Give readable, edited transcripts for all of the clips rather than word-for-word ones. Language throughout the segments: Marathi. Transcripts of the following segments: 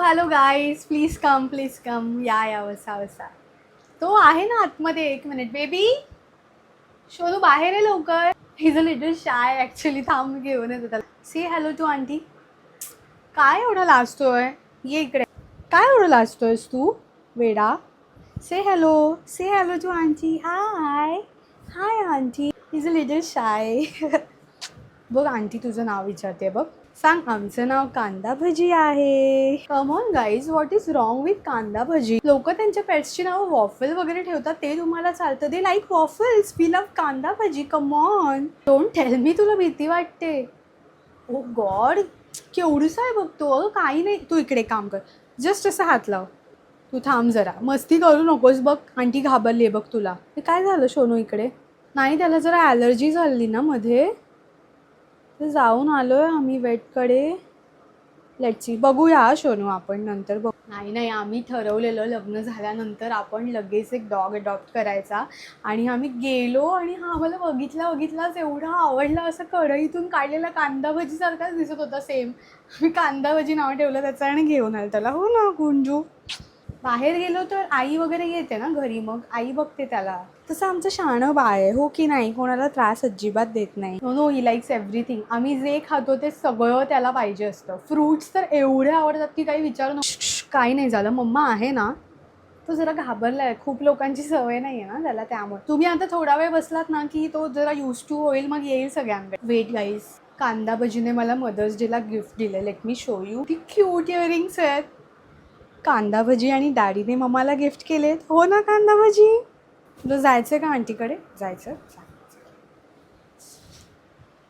हॅलो गाईज, प्लीज कम या वसा. तो आहे ना आतमध्ये. 1 मिनिट बेबी. शोनू बाहेर आहे लवकर. Is a little shy actually. थांब घेऊन येतो त्याला. से हॅलो टू आंटी. काय एवढं लाजतोय? ये इकडे. काय एवढं लाजतोयस तू वेडा? Say hello to aunty. Hi aunty. Is a little shy. बघ आंटी तुझं नाव विचारते बघ. सांग आमचं नाव कांदा भजी आहे. Come on guys, what is wrong with कांदा भजी? लोक त्यांच्या पेट्सची नावं वॉफल वगैरे ठेवतात, ते तुम्हाला चालतं? They like waffles, we love kanda bhaji. Come on, don't tell me तुला भीती वाटते. ओ गॉड, केवढूसा आहे बघतो. अगं काही नाही, तू इकडे काम कर. जस्ट असं हात लाव. तू थांब जरा, मस्ती करू नकोस. बघ आंटी घाबरली बघ तुला. हे काय झालं सोनू इकडे? नाही, त्याला जरा ॲलर्जी झाली ना मध्ये. तर जाऊन आलोय आम्ही वेटकडे. लेट्सी बघूया सोनू, आपण नंतर बघू. नाही आम्ही ठरवलेलं लग्न झाल्यानंतर आपण लगेच एक डॉग अडॉप्ट करायचा. आणि आम्ही गेलो आणि हा आम्हाला बघितलाच एवढा आवडला. असं कढईतून काढलेला कांदा भजीसारखाच दिसत होता सेम. मी कांदा भजी नाव ठेवलं त्याचं आणि घेऊन आलं त्याला. हो ना गुंजू. बाहेर गेलो तर आई वगैरे येते ना घरी, मग आई बघते त्याला. तसं आमचं शहाणं बाळ आहे, हो की नाही? कोणाला त्रास अजिबात देत नाही. No he likes everything. आम्ही जे खातो ते सगळं त्याला पाहिजे असतं. फ्रूट्स तर एवढे आवडतात की काही विचारू नको. काही नाही झालं, मम्मा आहे ना. तो जरा घाबरलाय, खूप लोकांची सवय नाही आहे ना त्याला, त्यामुळे. तुम्ही आता थोडा वेळ बसलात ना की तो जरा यूज टू होईल, मग येईल सगळ्यांकडे. वेट गाईज, कांदा भजीने मला मदर्स डेला गिफ्ट दिलं. Let me show you. ती क्यूट इयरिंग्स आहेत. कांदा भजी आणि डॅडीने मम्माला गिफ्ट केलेत. हो ना कांदा भजी? तुला जायचं का आंटीकडे? जायचं.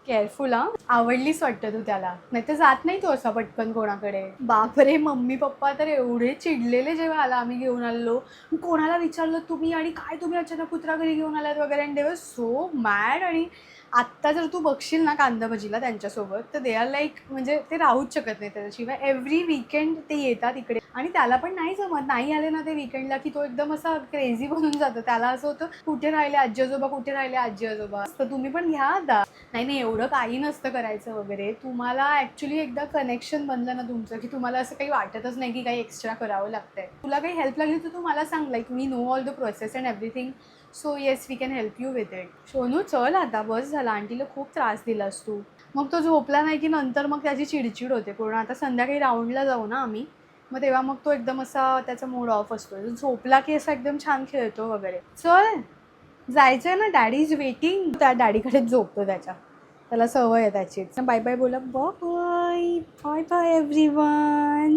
केअरफुल हा. आवडलीच वाटतं तू त्याला, नाही तर जात नाही तो असा पटकन कोणाकडे. बापरे, मम्मी पप्पा तर एवढे चिडलेले जेव्हा आला आम्ही घेऊन आलो. कोणाला विचारलं तुम्ही, आणि काय तुम्ही अचानक कुत्रा घरी घेऊन आलात वगैरे. अँड दे वर सो मॅड. आणि आत्ता जर तू बघशील ना कांदा भजीला त्यांच्यासोबत, तर दे आर लाईक, म्हणजे ते राहूच शकत नाही त्याच्याशिवाय. एव्हरी वीकेंड ते येतात इकडे. आणि त्याला पण नाही जमत, नाही आले ना ते वीकेंडला की तो एकदम असा क्रेझी बनून जातो. त्याला असं होतं कुठे राहिले आजी आजोबा. तर तुम्ही पण घ्या आता. नाही एवढं काही नसतं करायचं वगैरे. तुम्हाला ॲक्च्युली एकदा कनेक्शन बनलं ना तुमचं, की तुम्हाला असं काही वाटतच नाही की काही एक्स्ट्रा करावं लागतंय. तुला काही हेल्प लागली तर तू मला सांग. Like we know all the process and everything. So yes, we can help you with it. Sonu चल आता, बस झाला. आंटीला खूप त्रास दिलास तू. मग तो झोपला नाही की नंतर मग त्याची चिडचिड होते पूर्ण. आता संध्याकाळी राऊंडला जाऊ ना आम्ही, मग तेव्हा मग तो एकदम असा त्याचा मूड ऑफ असतो. झोपला की असा एकदम छान खेळतो वगैरे. चल जायचं आहे ना, डॅडी इज वेटिंग. त्या डॅडीकडेच झोपतो त्याच्या. त्याला सवय आहे त्याची. बाय बाय बोला. Bye bye everyone.